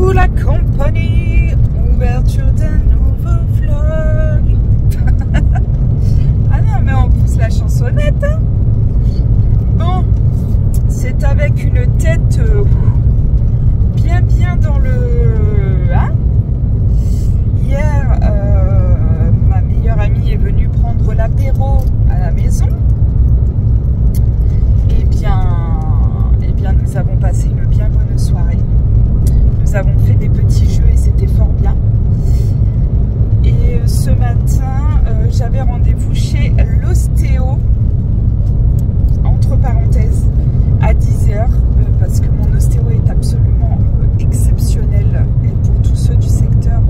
pour la compagnie, ouverture d'un nouveau vlog. Ah non, mais on pousse la chansonnette. Hein. Bon, c'est avec une tête bien dans le... Hein. Hier, ma meilleure amie est venue prendre l'apéro à la maison. Eh bien, nous avons passé une bien bonne soirée. Nous avons fait des petits jeux et c'était fort bien. Et ce matin, j'avais rendez-vous chez l'ostéo, entre parenthèses, à 10 h, parce que mon ostéo est absolument exceptionnel. Et pour tous ceux du secteur,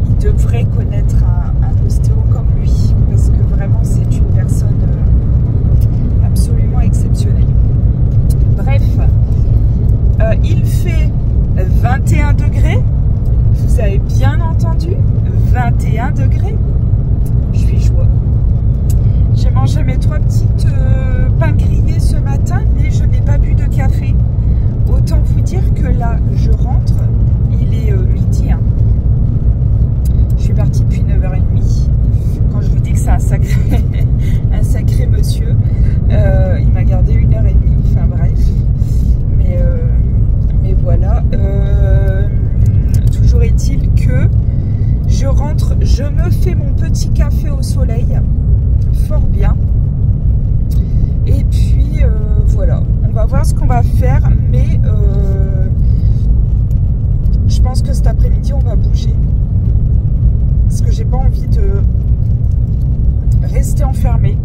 ils devraient connaître un ostéo comme lui, parce que vraiment, c'est une personne absolument exceptionnelle. Bref, il fait 21 degrés, vous avez bien entendu, 21 degrés, je suis joie. J'ai mangé mes 3 petites pains grillés ce matin, mais je n'ai pas bu de café. Autant vous dire que là, je rentre, il est midi. Hein. Je suis partie depuis 9h30. Quand je vous dis que c'est un sacré monsieur, il m'a gardé 1h30, enfin bref. Mais voilà. Toujours est-il que je rentre, je me fais mon petit café au soleil, fort bien. Et puis voilà, on va voir ce qu'on va faire, mais je pense que cet après-midi on va bouger. Parce que j'ai pas envie de rester enfermée.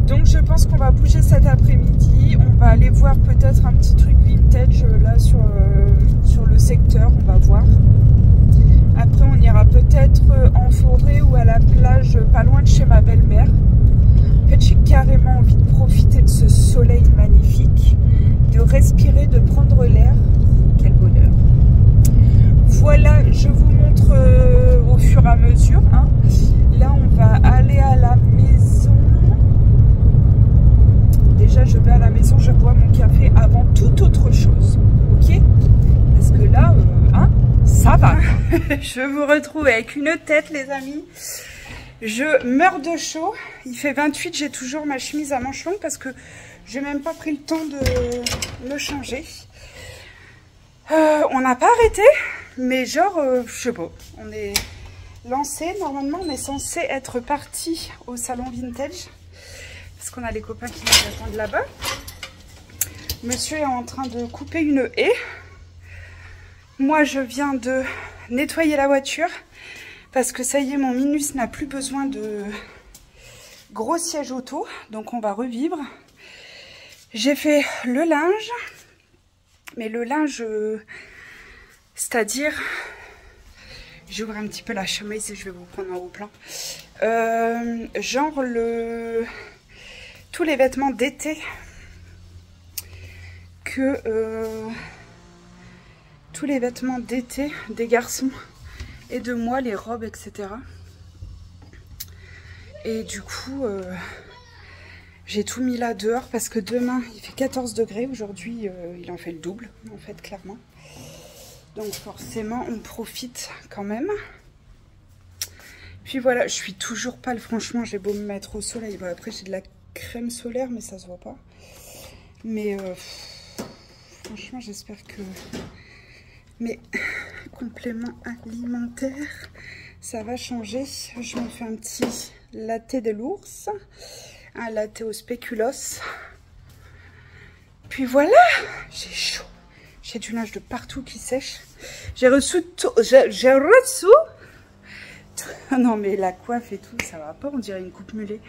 Donc je pense qu'on va bouger cet après-midi. On va aller voir peut-être un petit truc vintage là sur le secteur, on va voir. Après on ira peut-être en forêt ou à la plage pas loin de chez ma belle-mère. En fait j'ai carrément envie de profiter de ce soleil magnifique, de respirer, de prendre l'air. Quel bonheur. Voilà, je vous montre au fur et à mesure. Hein. Là on va aller à la maison. Déjà je vais à la maison, je bois mon café avant toute autre chose. Ok? Parce que là, hein, ça va. Je vous retrouve avec une tête les amis. Je meurs de chaud. Il fait 28, j'ai toujours ma chemise à manches longues parce que j'ai même pas pris le temps de me changer. On n'a pas arrêté, mais genre, je sais pas, on est lancé. Normalement, on est censé être parti au salon vintage parce qu'on a les copains qui nous attendent là-bas. Monsieur est en train de couper une haie. Moi, je viens de nettoyer la voiture parce que ça y est, mon Minus n'a plus besoin de gros siège auto, donc on va revivre. J'ai fait le linge, mais le linge, c'est-à-dire, j'ouvre un petit peu la chemise et je vais vous prendre en haut plan. Genre tous les vêtements d'été tous les vêtements d'été des garçons et de moi, les robes, etc. Et du coup, j'ai tout mis là dehors parce que demain, il fait 14 degrés. Aujourd'hui, il en fait le double, en fait, clairement. Donc forcément, on profite quand même. Puis voilà, je suis toujours pâle, franchement, j'ai beau me mettre au soleil. Bon, après, j'ai de la crème solaire, mais ça se voit pas. Mais franchement, j'espère que mes compléments alimentaires, ça va changer. Je me fais un petit latte de l'ours, un latte au spéculoos. Puis voilà, j'ai chaud. J'ai du linge de partout qui sèche. J'ai reçu tout. Non mais la coiffe et tout, ça va pas, on dirait une coupe mulet.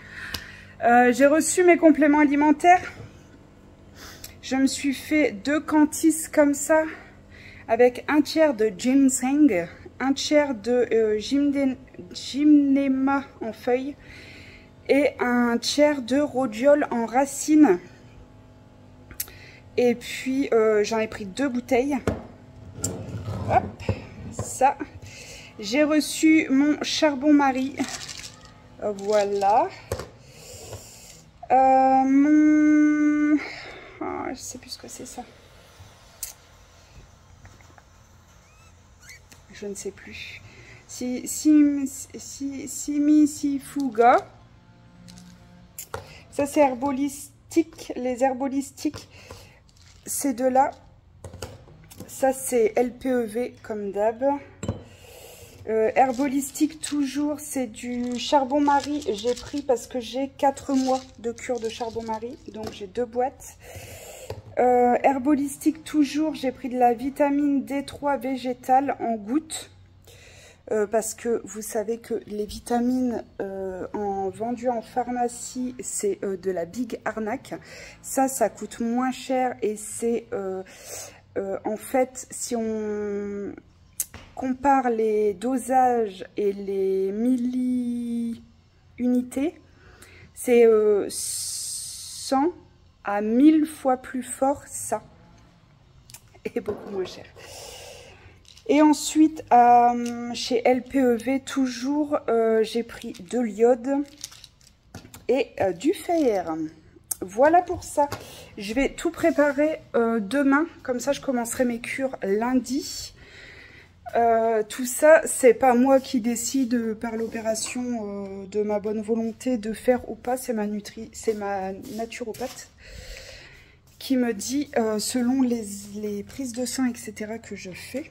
J'ai reçu mes compléments alimentaires. Je me suis fait 2 cantis comme ça, avec un tiers de ginseng, un tiers de gymnéma en feuilles et un tiers de rhodiol en racines. Et puis j'en ai pris 2 bouteilles. Hop, ça. J'ai reçu mon charbon Marie. Voilà. Je sais plus ce que c'est ça. je ne sais plus. Simisifuga. Ça, c'est herbalistique. Les herbalistiques, ces deux-là. Ça, c'est LPEV, comme d'hab. Herbolistique, toujours, c'est du charbon-marie. J'ai pris parce que j'ai 4 mois de cure de charbon-marie. Donc, j'ai 2 boîtes. Herbolistique, toujours, j'ai pris de la vitamine D3 végétale en gouttes. Parce que vous savez que les vitamines vendues en pharmacie, c'est de la big arnaque. Ça coûte moins cher et c'est en fait, si on compare les dosages et les milli-unités, c'est 100 à 1000 fois plus fort ça et beaucoup moins cher. Et ensuite, chez LPEV, toujours, j'ai pris de l'iode et du fer. Voilà pour ça. Je vais tout préparer demain. Comme ça, je commencerai mes cures lundi. Tout ça, c'est pas moi qui décide par l'opération de ma bonne volonté de faire ou pas. C'est ma naturopathe qui me dit, selon les prises de sang, etc., que je fais.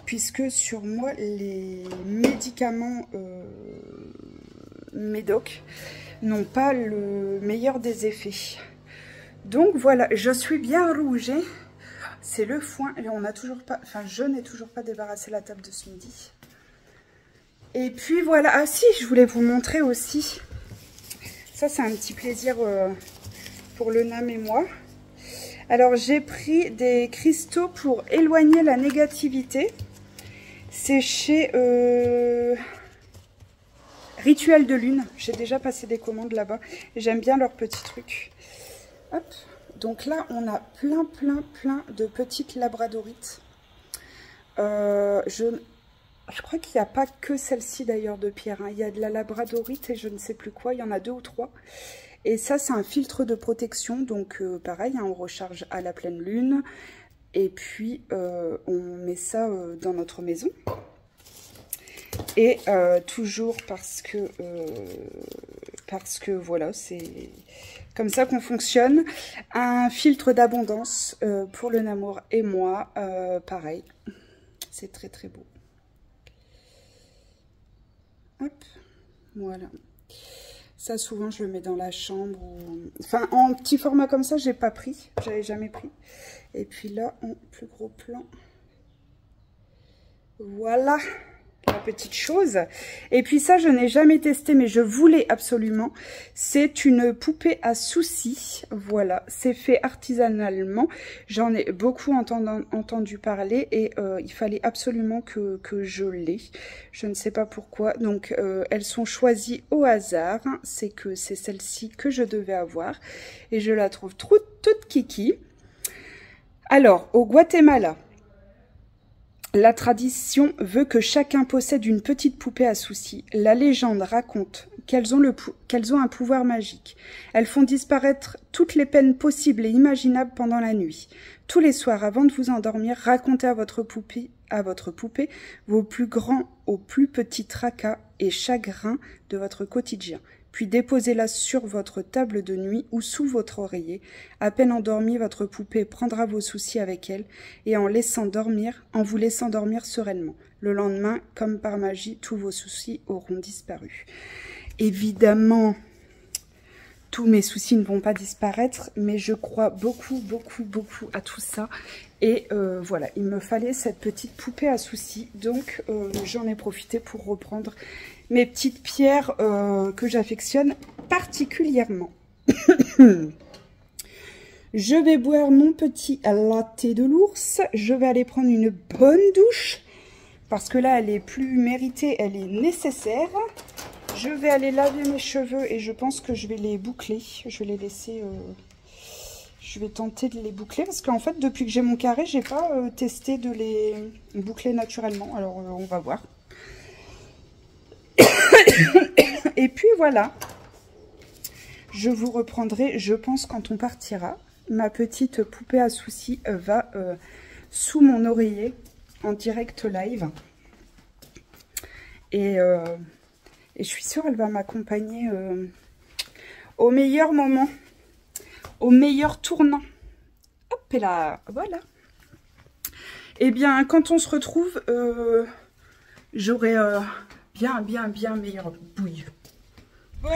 Puisque sur moi, les médicaments médoc n'ont pas le meilleur des effets. Donc voilà, je suis bien rougée. C'est le foin. Et on n'a toujours pas, enfin, je n'ai toujours pas débarrassé la table de ce midi. Et puis voilà. Ah si, je voulais vous montrer aussi. Ça, c'est un petit plaisir pour le Nam et moi. Alors, j'ai pris des cristaux pour éloigner la négativité. C'est chez Rituel de Lune. J'ai déjà passé des commandes là-bas. J'aime bien leurs petits trucs. Hop. Donc là, on a plein de petites labradorites. Je crois qu'il n'y a pas que celle-ci d'ailleurs de pierre. Hein. Il y a de la labradorite et je ne sais plus quoi. Il y en a 2 ou 3. Et ça, c'est un filtre de protection. Donc, pareil, hein, on recharge à la pleine lune. Et puis, on met ça dans notre maison. Et toujours parce que voilà, c'est comme ça qu'on fonctionne. Un filtre d'abondance pour le Namour et moi. Pareil, c'est très beau. Hop, voilà. Ça, souvent, je le mets dans la chambre. Enfin, en petit format comme ça, j'ai pas pris. J'avais jamais pris. Et puis là, en plus gros plan. Voilà la petite chose. Et puis ça, je n'ai jamais testé, mais je voulais absolument. C'est une poupée à soucis. Voilà, c'est fait artisanalement. J'en ai beaucoup entendu parler et il fallait absolument que je l'ai. Je ne sais pas pourquoi. Donc, elles sont choisies au hasard. C'est que c'est celle-ci que je devais avoir. Et je la trouve toute kiki. Alors, au Guatemala, la tradition veut que chacun possède une petite poupée à soucis. La légende raconte qu'elles ont un pouvoir magique. Elles font disparaître toutes les peines possibles et imaginables pendant la nuit. Tous les soirs, avant de vous endormir, racontez à votre poupée vos plus grands aux plus petits tracas et chagrins de votre quotidien. Puis déposez-la sur votre table de nuit ou sous votre oreiller. À peine endormie, votre poupée prendra vos soucis avec elle et en vous laissant dormir sereinement. Le lendemain, comme par magie, tous vos soucis auront disparu. Évidemment, tous mes soucis ne vont pas disparaître, mais je crois beaucoup à tout ça. Et voilà, il me fallait cette petite poupée à soucis, donc j'en ai profité pour reprendre mes petites pierres que j'affectionne particulièrement. Je vais boire mon petit latte de l'ours. Je vais aller prendre une bonne douche parce que là, elle est plus méritée, elle est nécessaire. Je vais aller laver mes cheveux et je pense que je vais les boucler. Je vais les laisser... Je vais tenter de les boucler parce qu'en fait, depuis que j'ai mon carré, j'ai pas testé de les boucler naturellement. Alors, on va voir. Et puis voilà, je vous reprendrai, je pense, quand on partira. Ma petite poupée à soucis va sous mon oreiller en direct live. Et je suis sûre qu'elle va m'accompagner au meilleur moment, au meilleur tournant. Hop, et là, voilà. Et bien, quand on se retrouve, j'aurai bien meilleure bouille. Bon,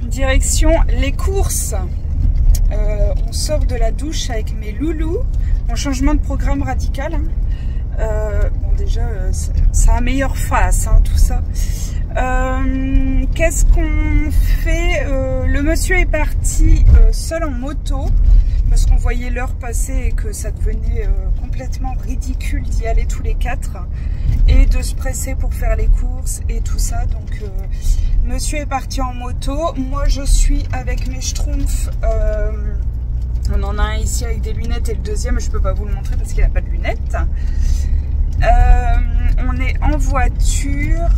direction les courses. On sort de la douche avec mes loulous. Un changement de programme radical. Hein. Bon, déjà, ça a meilleure face, hein, tout ça. Qu'est-ce qu'on fait? Le monsieur est parti seul en moto parce qu'on voyait l'heure passer et que ça devenait complètement ridicule d'y aller tous les quatre et de se presser pour faire les courses et tout ça. Donc monsieur est parti en moto, moi je suis avec mes schtroumpfs. On en a un ici avec des lunettes et le deuxième je peux pas vous le montrer parce qu'il n'a pas de lunettes. On est en voiture.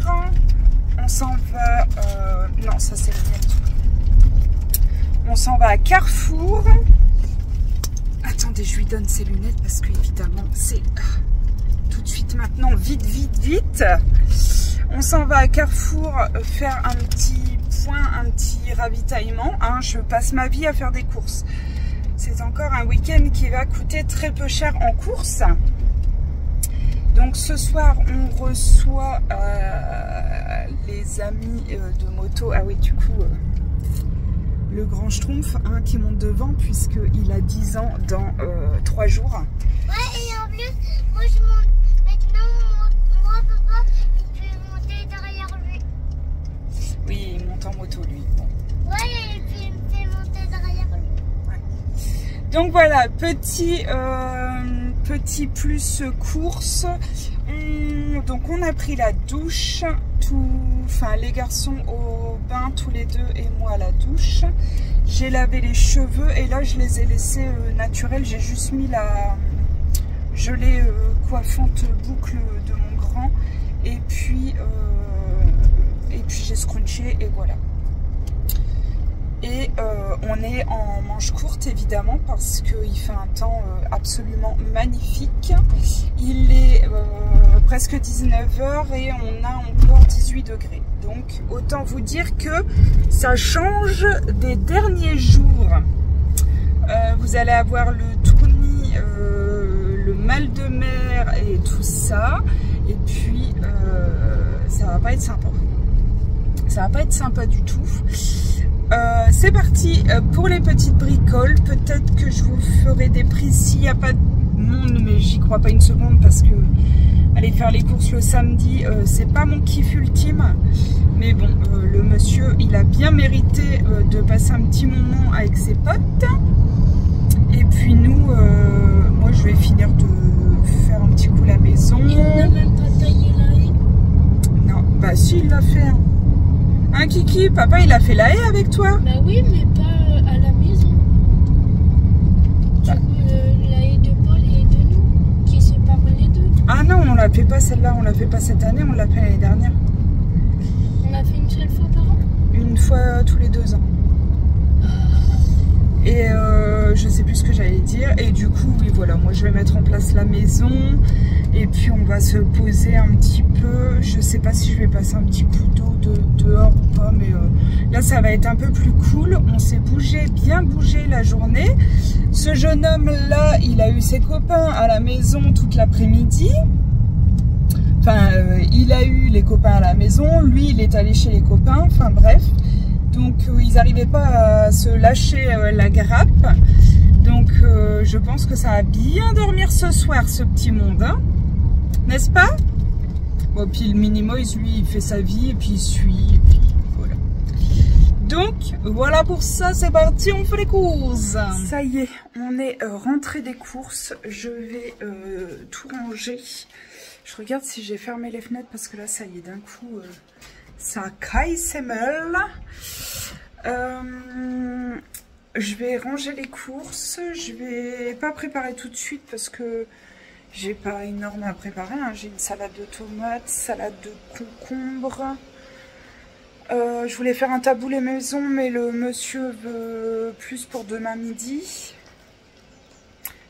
On s'en va... non, ça c'est le mien. On s'en va à Carrefour. Attendez, je lui donne ses lunettes parce que évidemment c'est tout de suite maintenant, vite. On s'en va à Carrefour faire un petit point, un petit ravitaillement. Hein. Je passe ma vie à faire des courses. C'est encore un week-end qui va coûter très peu cher en courses. Donc ce soir on reçoit les amis de moto. Ah oui, du coup le grand schtroumpf hein, qui monte devant puisqu'il a 10 ans dans 3 jours. Ouais, et en plus moi je monte maintenant, moi papa il peut monter derrière lui. Oui, il monte en moto lui. Bon. Ouais, et puis il me fait monter derrière lui. Ouais. Donc voilà, petit plus course. Donc on a pris la douche, enfin les garçons au bain tous les deux et moi à la douche. J'ai lavé les cheveux et là je les ai laissés naturels. J'ai juste mis la gelée coiffante boucle de mon grand et puis j'ai scrunché et voilà. Et on est en manche courte évidemment parce qu'il fait un temps absolument magnifique. Il est presque 19 h et on a encore 18 degrés. Donc autant vous dire que ça change des derniers jours. Vous allez avoir le tournis, le mal de mer et tout ça. Et puis ça va pas être sympa. Ça va pas être sympa du tout. C'est parti pour les petites bricoles. Peut-être que je vous ferai des prix s'il n'y a pas de monde, mais j'y crois pas une seconde parce que aller faire les courses le samedi, c'est pas mon kiff ultime. Mais bon, le monsieur, il a bien mérité de passer un petit moment avec ses potes. Et puis nous, moi je vais finir de faire un petit coup la maison. Il n'a même pas taillé la haie. Non, bah si, il l'a fait. Hein. Hein Kiki, papa il a fait la haie avec toi? Bah oui, mais pas à la maison. Bah. Du coup, la haie de Paul et de nous, qui sépare les deux. Ah non, on l'a fait pas celle-là, on l'a fait pas cette année, on l'a fait l'année dernière. On l'a fait une seule fois par an? Une fois tous les 2 ans. Et je sais plus ce que j'allais dire. Et du coup, oui voilà, moi je vais mettre en place la maison. Et puis on va se poser un petit peu. Je sais pas si je vais passer un petit coup d'eau dehors ou pas. Mais là ça va être un peu plus cool. On s'est bien bougé la journée. Ce jeune homme là, il a eu ses copains à la maison toute l'après-midi. Enfin, il a eu les copains à la maison. Lui, il est allé chez les copains. Enfin bref. Donc ils n'arrivaient pas à se lâcher la grappe. Donc je pense que ça va bien dormir ce soir ce petit monde, hein, n'est-ce pas? Bon, puis le Minimoise lui il fait sa vie et puis il suit et puis voilà. Donc voilà pour ça, c'est parti, on fait les courses. Ça y est, on est rentré des courses. Je vais tout ranger. Je regarde si j'ai fermé les fenêtres parce que là ça y est d'un coup ça caille ses meules. Je vais ranger les courses. Je vais pas préparer tout de suite parce que j'ai pas énorme à préparer. Hein. J'ai une salade de tomates, salade de concombres. Je voulais faire un taboulé maison, mais le monsieur veut plus pour demain midi.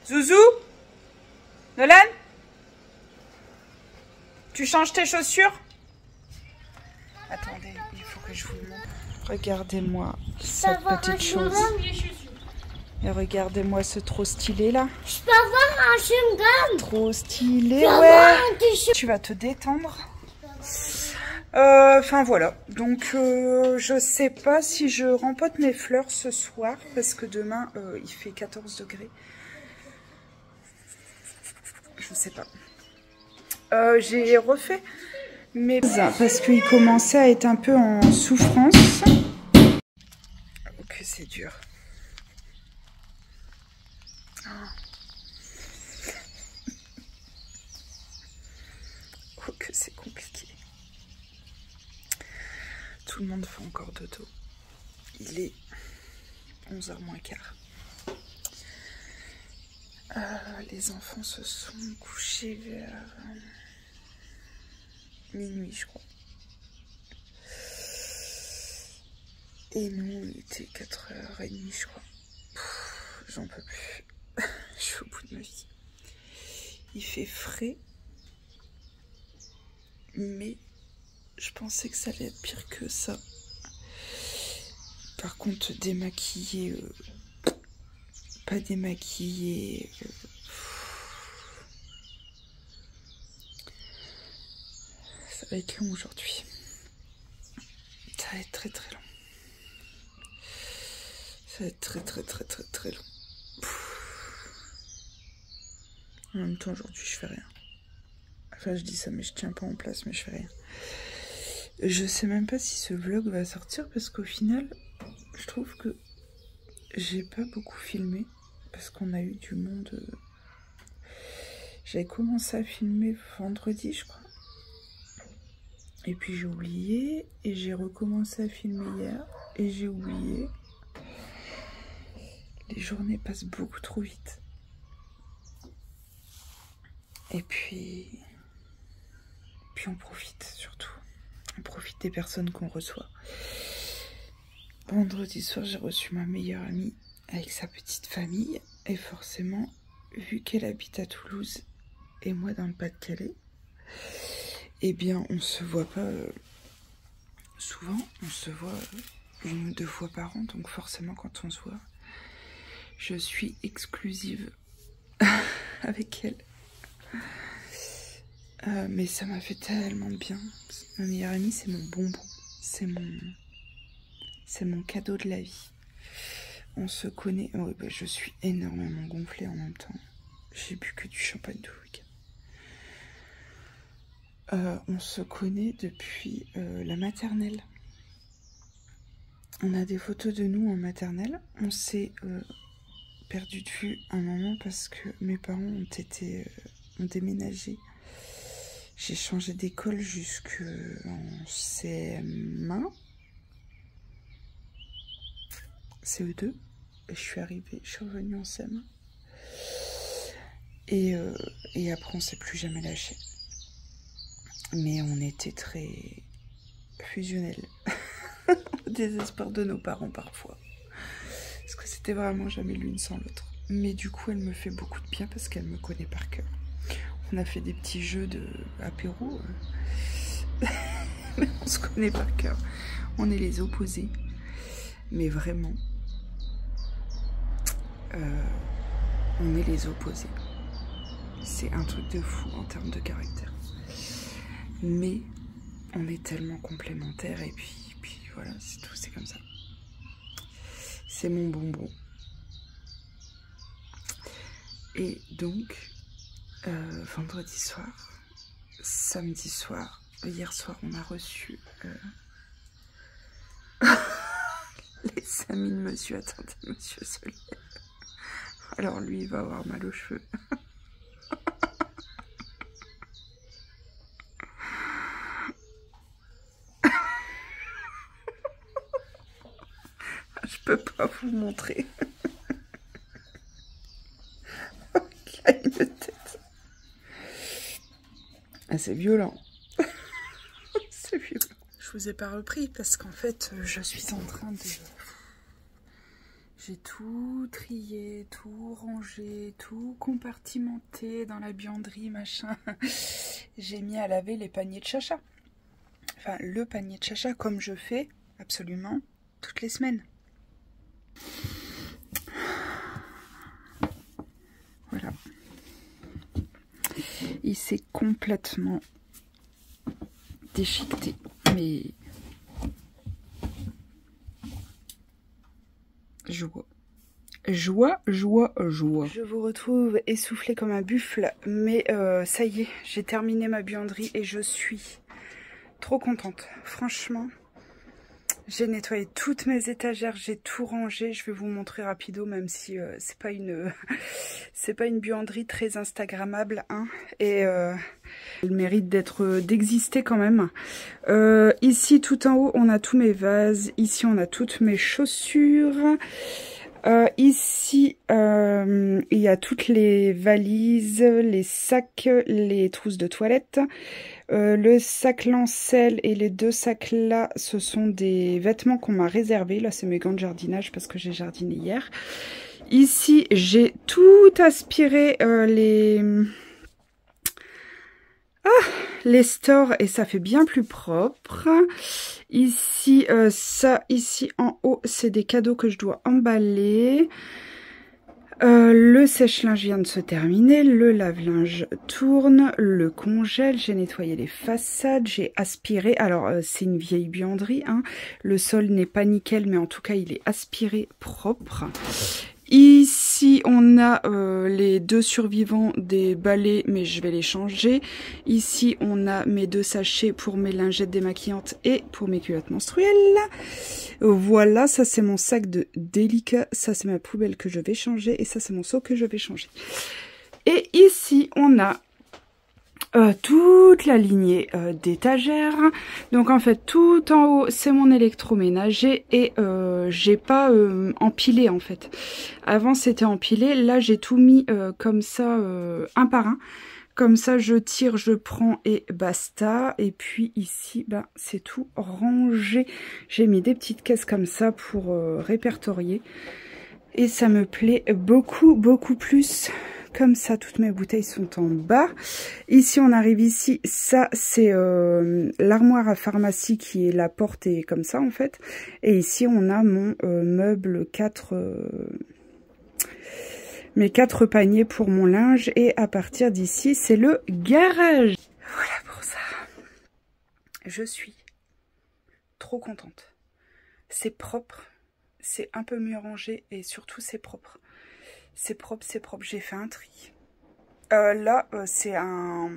Zouzou, Nolan, Tu changes tes chaussures? Attendez, il faut que je vous le montre. Regardez-moi cette petite chose. Et regardez-moi ce trop stylé là. Je peux avoir un chewing-gum. Trop stylé, ouais. Tu vas te détendre. Enfin voilà. Donc je sais pas si je rempote mes fleurs ce soir parce que demain il fait 14 degrés. Je sais pas. J'ai refait mes parce qu'il commençait à être un peu en souffrance. Oh, que c'est dur. Oh, que c'est compliqué. Tout le monde fait encore dodo. Il est 11h moins quart. Les enfants se sont couchés vers minuit, je crois. Et nous, il était 4h30, je crois. J'en peux plus. Je suis au bout de ma vie. Il fait frais. Mais je pensais que ça allait être pire que ça. Par contre, démaquiller... pas démaquiller... ça va être long aujourd'hui. Ça va être très très long. Ça va être très long. En même temps, aujourd'hui, je fais rien. Enfin, je dis ça, mais je tiens pas en place, mais je fais rien. Je sais même pas si ce vlog va sortir, parce qu'au final, je trouve que j'ai pas beaucoup filmé, parce qu'on a eu du monde. J'avais commencé à filmer vendredi, je crois. Et puis j'ai oublié, et j'ai recommencé à filmer hier, et j'ai oublié. Les journées passent beaucoup trop vite. Et puis on profite surtout. On profite des personnes qu'on reçoit. Vendredi soir, j'ai reçu ma meilleure amie avec sa petite famille. Et forcément, vu qu'elle habite à Toulouse et moi dans le Pas-de-Calais, eh bien, on se voit pas souvent. On se voit 1 ou 2 fois par an. Donc forcément, quand on se voit, je suis exclusive avec elle. Mais ça m'a fait tellement de bien. Ma meilleure amie, c'est mon bonbon. C'est mon cadeau de la vie. On se connaît. Oh, bah, je suis énormément gonflée en même temps. J'ai bu que du champagne tout le week-end. On se connaît depuis la maternelle. On a des photos de nous en maternelle. On s'est perdu de vue un moment parce que mes parents ont déménagé. J'ai changé d'école jusqu'en CM1, CE2, et je suis revenue en CM1. Et après, on s'est plus jamais lâché. Mais on était très fusionnels. Au désespoir de nos parents parfois. Parce que c'était vraiment jamais l'une sans l'autre. Mais du coup, elle me fait beaucoup de bien parce qu'elle me connaît par cœur. On a fait des petits jeux d'apéro. On se connaît par cœur. On est les opposés. Mais vraiment, on est les opposés. C'est un truc de fou en termes de caractère. Mais on est tellement complémentaires. Et puis voilà, c'est tout, c'est comme ça. C'est mon bonbon. Et donc... vendredi soir, samedi soir, hier soir, on a reçu les amis de Monsieur Attenté, Monsieur Solier. Alors lui, il va avoir mal aux cheveux. Je peux pas vous montrer. Il a une tête. Ah, c'est violent. C'est violent. Je vous ai pas repris parce qu'en fait, je suis en train de... J'ai tout trié, tout rangé, tout compartimenté dans la buanderie, machin. j'ai mis à laver les paniers de Chacha. Enfin, le panier de Chacha, comme je fais absolument toutes les semaines. Voilà. Il s'est complètement déchiqueté. Mais... joie. Joie, joie, joie. Je vous retrouve essoufflée comme un buffle. Mais ça y est, j'ai terminé ma buanderie et je suis trop contente. Franchement, j'ai nettoyé toutes mes étagères, j'ai tout rangé. Je vais vous montrer rapido, même si c'est pas une buanderie très instagrammable, hein. Et elle mérite d'exister quand même. Ici, tout en haut, on a tous mes vases. Ici, on a toutes mes chaussures. Ici, il y a toutes les valises, les sacs, les trousses de toilette. Le sac Lancel et les deux sacs là, ce sont des vêtements qu'on m'a réservés. Là, c'est mes gants de jardinage parce que j'ai jardiné hier. Ici, j'ai tout aspiré les stores et ça fait bien plus propre. Ici, ça, ici en haut, c'est des cadeaux que je dois emballer. Le sèche-linge vient de se terminer, le lave-linge tourne, le congèle, j'ai nettoyé les façades, j'ai aspiré. Alors, c'est une vieille buanderie, hein. Le sol n'est pas nickel, mais en tout cas, il est aspiré propre. Ici, on a les deux survivants des balais, mais je vais les changer. Ici, on a mes deux sachets pour mes lingettes démaquillantes et pour mes culottes menstruelles. Voilà, ça c'est mon sac de délicat. Ça c'est ma poubelle que je vais changer. Et ça c'est mon seau que je vais changer. Et ici, on a toute la lignée d'étagères. Donc en fait tout en haut c'est mon électroménager et j'ai pas empilé en fait. Avant c'était empilé, là j'ai tout mis comme ça un par un. Comme ça je tire, je prends et basta. Et puis ici ben, c'est tout rangé. J'ai mis des petites caisses comme ça pour répertorier. Et ça me plaît beaucoup plus. Comme ça, toutes mes bouteilles sont en bas. Ici, on arrive ici. Ça, c'est l'armoire à pharmacie qui est la porte et comme ça, en fait. Et ici, on a mon meuble 4... mes 4 paniers pour mon linge. Et à partir d'ici, c'est le garage. Voilà pour ça. Je suis trop contente. C'est propre. C'est un peu mieux rangé et surtout, c'est propre. C'est propre, c'est propre. J'ai fait un tri. Là, c'est un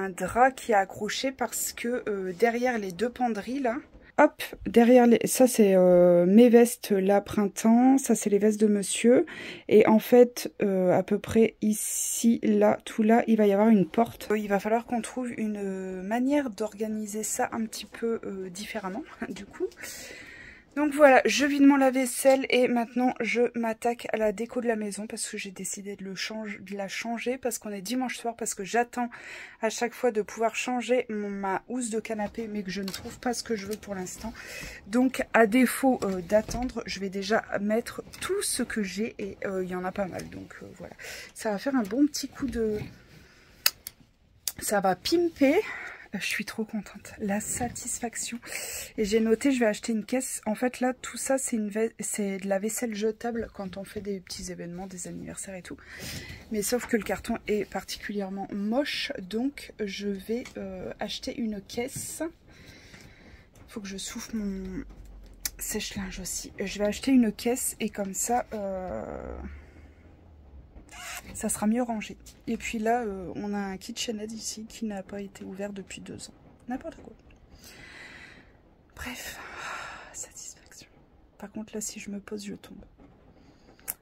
drap qui est accroché parce que derrière les deux penderies, là, hop, derrière les... ça, c'est mes vestes, là, printemps. Ça, c'est les vestes de monsieur. Et en fait, à peu près ici, là, tout là, il va y avoir une porte. Il va falloir qu'on trouve une manière d'organiser ça un petit peu différemment, du coup. Donc voilà, je vide mon lave-vaisselle et maintenant je m'attaque à la déco de la maison parce que j'ai décidé de la changer parce qu'on est dimanche soir, parce que j'attends à chaque fois de pouvoir changer ma housse de canapé mais que je ne trouve pas ce que je veux pour l'instant. Donc à défaut d'attendre, je vais déjà mettre tout ce que j'ai et il y en a pas mal. Donc voilà, ça va faire un bon petit coup de... ça va pimper. Je suis trop contente, la satisfaction. Et j'ai noté, je vais acheter une caisse. En fait là, tout ça c'est de la vaisselle jetable quand on fait des petits événements, des anniversaires et tout. Mais sauf que le carton est particulièrement moche, donc je vais acheter une caisse. Il faut que je souffle mon sèche-linge aussi. Je vais acheter une caisse et comme ça... ça sera mieux rangé. Et puis là, on a un KitchenAid ici qui n'a pas été ouvert depuis 2 ans. N'importe quoi. Bref, satisfaction. Par contre, là, si je me pose, je tombe.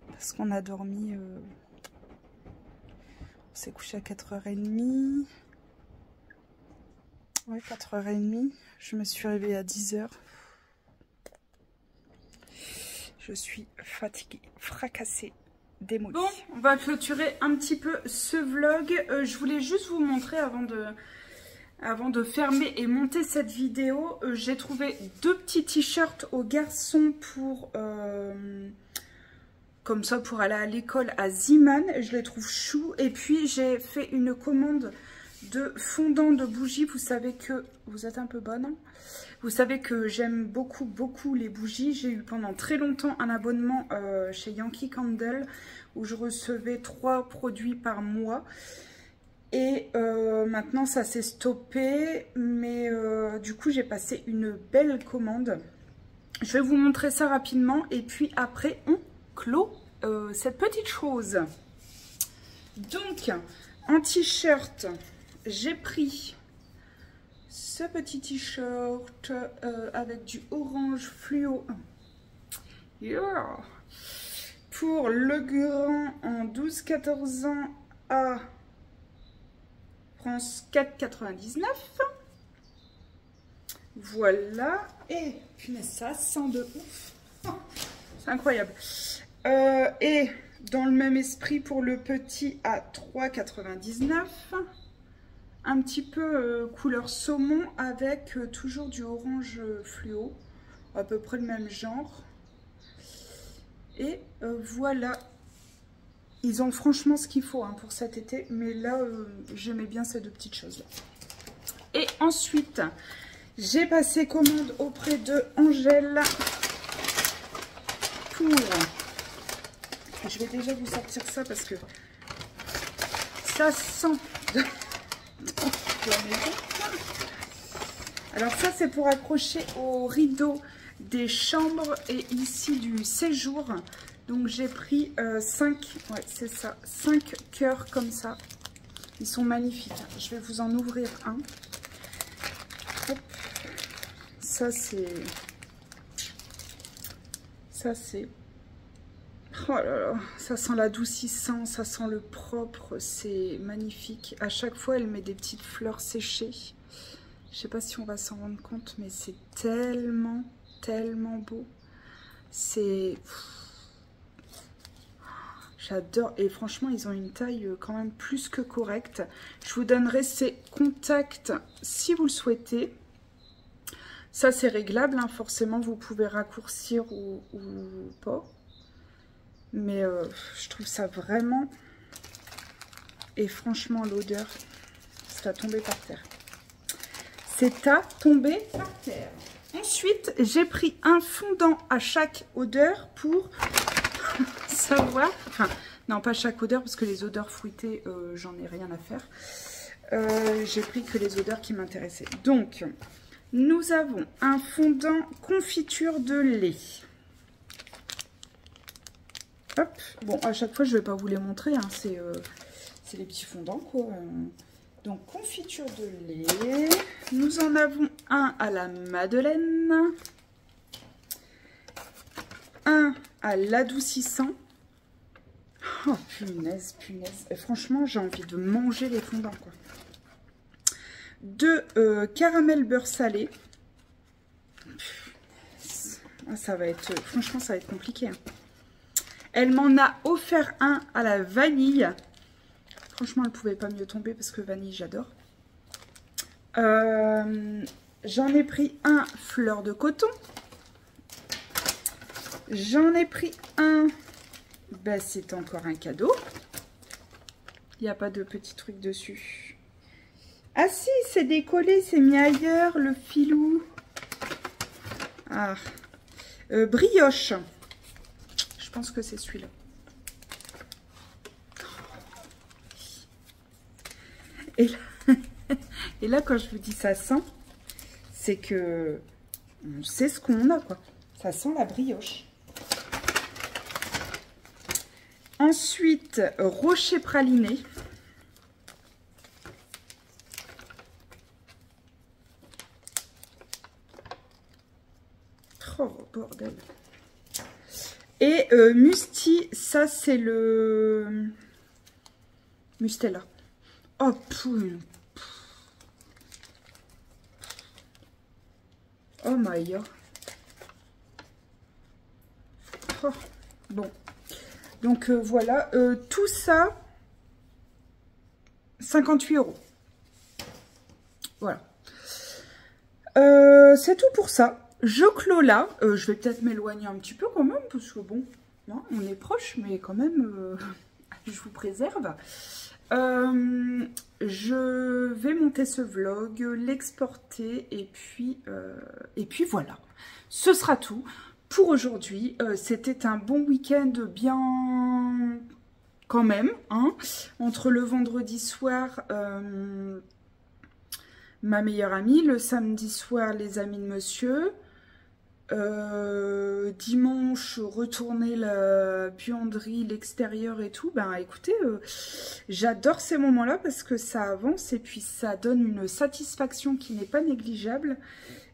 Parce qu'on a dormi... on s'est couché à 4h30. Ouais, 4h30. Je me suis réveillée à 10h. Je suis fatiguée, fracassée. Démoli. Bon, on va clôturer un petit peu ce vlog. Je voulais juste vous montrer avant de fermer et monter cette vidéo. J'ai trouvé 2 petits t-shirts aux garçons pour comme ça pour aller à l'école à Zeeman. Je les trouve chou. Et puis j'ai fait une commande de fondant de bougies. Vous savez que vous êtes un peu bonne. Hein, vous savez que j'aime beaucoup les bougies. J'ai eu pendant très longtemps un abonnement chez Yankee Candle où je recevais 3 produits par mois. Et maintenant ça s'est stoppé, mais du coup j'ai passé une belle commande. Je vais vous montrer ça rapidement et puis après on clôt cette petite chose. Donc en t-shirt, j'ai pris ce petit t-shirt avec du orange fluo. Yeah. Pour le grand en 12-14 ans à France 4,99. Voilà. Et punaise, ça sent de ouf. Oh, c'est incroyable. Et dans le même esprit pour le petit à 3,99. Un petit peu couleur saumon avec toujours du orange fluo. À peu près le même genre. Et voilà. Ils ont franchement ce qu'il faut hein, pour cet été. Mais là, j'aimais bien ces 2 petites choses-là. Et ensuite, j'ai passé commande auprès de Angèle pour... Je vais déjà vous sortir ça parce que ça sent de... Alors ça, c'est pour accrocher au rideau des chambres et ici du séjour. Donc j'ai pris 5, ouais c'est ça, 5 cœurs comme ça. Ils sont magnifiques. Je vais vous en ouvrir un. Hop. Ça c'est... Oh là là, ça sent l'adoucissant, ça sent le propre, c'est magnifique. À chaque fois, elle met des petites fleurs séchées. Je sais pas si on va s'en rendre compte, mais c'est tellement beau. C'est... J'adore. Et franchement, ils ont une taille quand même plus que correcte. Je vous donnerai ces contacts si vous le souhaitez. Ça, c'est réglable. Hein. Forcément, vous pouvez raccourcir ou pas. Mais je trouve ça vraiment... Et franchement, l'odeur, c'est à tomber par terre. C'est à tomber par terre. Ensuite, j'ai pris un fondant à chaque odeur pour savoir... Enfin, non, pas chaque odeur, parce que les odeurs fruitées, j'en ai rien à faire. J'ai pris que les odeurs qui m'intéressaient. Donc, nous avons un fondant confiture de lait. Hop. Bon, à chaque fois, je ne vais pas vous les montrer. Hein, c'est les petits fondants, quoi. Donc, confiture de lait. Nous en avons un à la madeleine. Un à l'adoucissant. Oh, punaise. Et franchement, j'ai envie de manger les fondants, quoi. 2 caramel beurre salé. Ça va être... Franchement, ça va être compliqué. Hein. Elle m'en a offert un à la vanille. Franchement, elle ne pouvait pas mieux tomber parce que vanille, j'adore. J'en ai pris un fleur de coton. J'en ai pris un... Ben, c'est encore un cadeau. Il n'y a pas de petit truc dessus. Ah si, c'est décollé, c'est mis ailleurs, le filou. Ah. Brioche. Je pense que c'est celui-là. Et là, quand je vous dis ça sent, c'est que on sait ce qu'on a, quoi. Ça sent la brioche. Ensuite, rocher praliné. Oh, bordel. Et Musti, ça c'est le Mustela. Oh, pouh. Oh my god. Oh, bon. Donc voilà, tout ça, 58 €. Voilà. C'est tout pour ça. Je clôt là. Je vais peut-être m'éloigner un petit peu quand même, parce que bon, non, on est proche, mais quand même, je vous préserve. Je je vais monter ce vlog, l'exporter et puis voilà. Ce sera tout pour aujourd'hui. C'était un bon week-end bien quand même, hein, entre le vendredi soir, ma meilleure amie, le samedi soir, les amis de monsieur, dimanche, retourner la buanderie, l'extérieur et tout. Ben écoutez, j'adore ces moments-là parce que ça avance et puis ça donne une satisfaction qui n'est pas négligeable.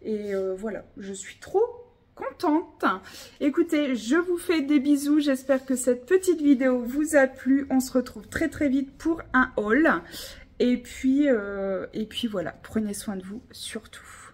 Et voilà, je suis trop contente. Écoutez, je vous fais des bisous. J'espère que cette petite vidéo vous a plu. On se retrouve très très vite pour un haul. Et puis voilà, prenez soin de vous surtout.